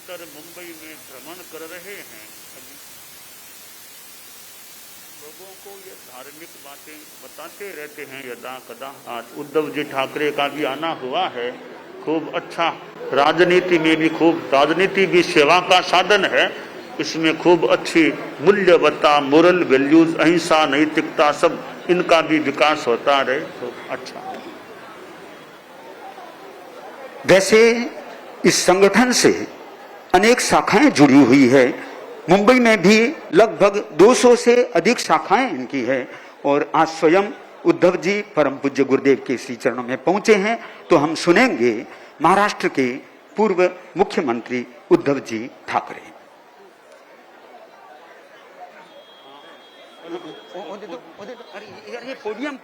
उत्तर मुंबई में भ्रमण कर रहे हैं। लोगों को ये धार्मिक बातें बताते रहते हैं यदा कदा। आज उद्धव जी ठाकरे का भी आना हुआ है। खूब अच्छा, राजनीति में भी खूब, राजनीति भी सेवा का साधन है, इसमें खूब अच्छी मूल्यवत्ता, मोरल वैल्यूज, अहिंसा, नैतिकता, सब इनका भी विकास होता रहे तो अच्छा। वैसे इस संगठन से अनेक शाखाएं जुड़ी हुई है। मुंबई में भी लगभग 200 से अधिक शाखाएं इनकी है। और आज स्वयं उद्धव जी परम पूज्य गुरुदेव के श्री चरणों में पहुंचे हैं, तो हम सुनेंगे महाराष्ट्र के पूर्व मुख्यमंत्री उद्धव जी ठाकरे। पोडियम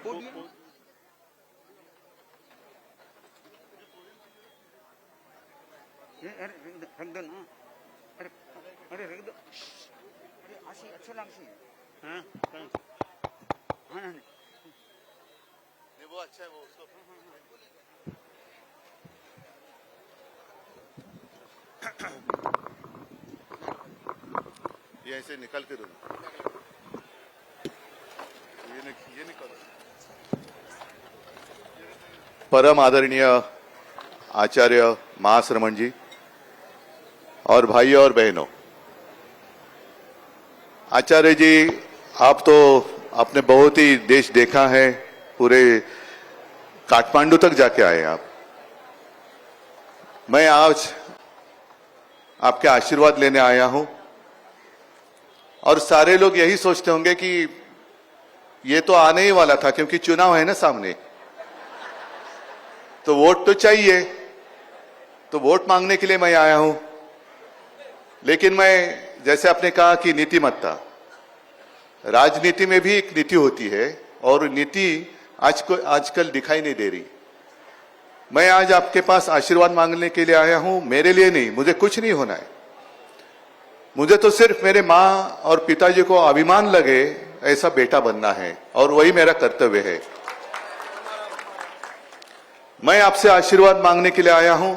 रख दो ना। अरे रख दो। अरे आशी अच्छा लागशी। हाँ हाँ नहीं वो अच्छा है वो उसको ये ऐसे निकल के दो ये निकल। परम आदरणीय आचार्य महाश्रमण जी और भाइयों और बहनों, आचार्य जी आप तो आपने बहुत ही देश देखा है, पूरे काठमांडू तक जाके आए आप। मैं आज आपके आशीर्वाद लेने आया हूं और सारे लोग यही सोचते होंगे कि ये तो आने ही वाला था क्योंकि चुनाव है ना सामने, तो वोट तो चाहिए, तो वोट मांगने के लिए मैं आया हूं। लेकिन मैं, जैसे आपने कहा कि नीतिमत्ता, राजनीति में भी एक नीति होती है और नीति आजकल दिखाई नहीं दे रही। मैं आज आपके पास आशीर्वाद मांगने के लिए आया हूं, मेरे लिए नहीं, मुझे कुछ नहीं होना है। मुझे तो सिर्फ मेरे मां और पिताजी को अभिमान लगे ऐसा बेटा बनना है और वही मेरा कर्तव्य है। मैं आपसे आशीर्वाद मांगने के लिए आया हूं,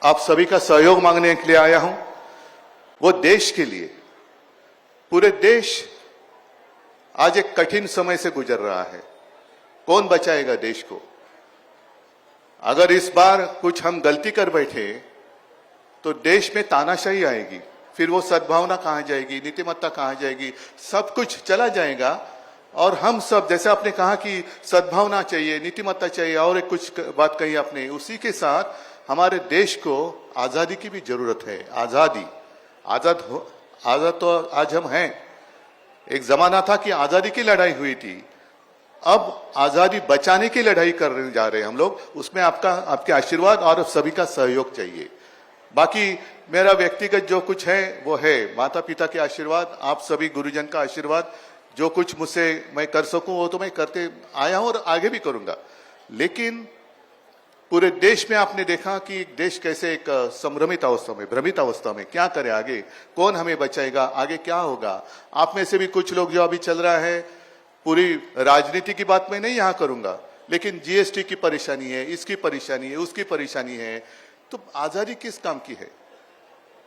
आप सभी का सहयोग मांगने के लिए आया हूं। वो देश के लिए, पूरे देश आज एक कठिन समय से गुजर रहा है। कौन बचाएगा देश को? अगर इस बार कुछ हम गलती कर बैठे तो देश में तानाशाही आएगी, फिर वो सद्भावना कहां जाएगी, नीतिमत्ता कहां जाएगी, सब कुछ चला जाएगा। और हम सब, जैसे आपने कहा कि सद्भावना चाहिए, नीतिमत्ता चाहिए, और एक कुछ बात कही आपने, उसी के साथ हमारे देश को आजादी की भी जरूरत है। आजाद तो आज हम हैं। एक जमाना था कि आजादी की लड़ाई हुई थी, अब आजादी बचाने की लड़ाई करने जा रहे हैं हम लोग। उसमें आपके आशीर्वाद और सभी का सहयोग चाहिए। बाकी मेरा व्यक्तिगत जो कुछ है वो है माता पिता के आशीर्वाद, आप सभी गुरुजन का आशीर्वाद। जो कुछ मुझसे मैं कर सकूं वो तो मैं करते आया हूं और आगे भी करूंगा। लेकिन पूरे देश में आपने देखा कि देश कैसे एक संभ्रमित अवस्था में, भ्रमित अवस्था में, क्या करे आगे, कौन हमें बचाएगा, आगे क्या होगा। आप में से भी कुछ लोग, जो अभी चल रहा है, पूरी राजनीति की बात मैं नहीं यहां करूंगा, लेकिन जीएसटी की परेशानी है, इसकी परेशानी है, उसकी परेशानी है, तो आजादी किस काम की है?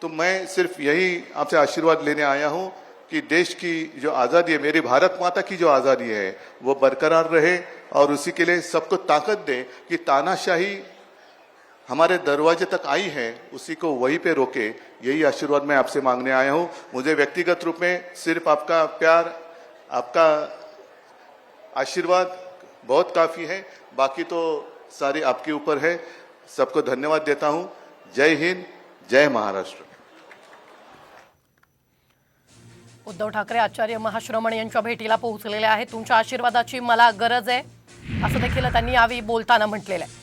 तो मैं सिर्फ यही आपसे आशीर्वाद लेने आया हूं कि देश की जो आजादी है, मेरी भारत माता की जो आजादी है, वो बरकरार रहे और उसी के लिए सबको ताकत दे कि तानाशाही हमारे दरवाजे तक आई है, उसी को वहीं पे रोके। यही आशीर्वाद मैं आपसे मांगने आया हूं। मुझे व्यक्तिगत रूप में सिर्फ आपका प्यार, आपका आशीर्वाद बहुत काफी है, बाकी तो सारी आपके ऊपर है। सबको धन्यवाद देता हूं। जय हिंद, जय महाराष्ट्र। उद्धव ठाकरे आचार्य महाश्रमण यांच्या भेटीला पोहोचलेले आहेत। तुमच्या आशीर्वादाची मला गरज आहे असं देखील त्यांनी यावेळी बोलताना म्हटलेलं आहे।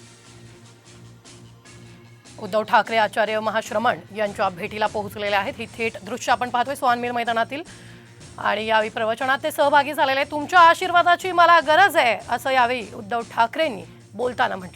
उद्धव ठाकरे आचार्य महाश्रमण यांच्या भेटीला पोहोचलेले आहेत। ही थेट दृश्य आपण पाहतोय स्वानमिल मैदानातील आणि यावेळी प्रवचनात ते सहभागी झालेले। तुमच्या आशीर्वादाची मला गरज आहे असं यावेळी उद्धव ठाकरेंनी बोलताना म्हटलं।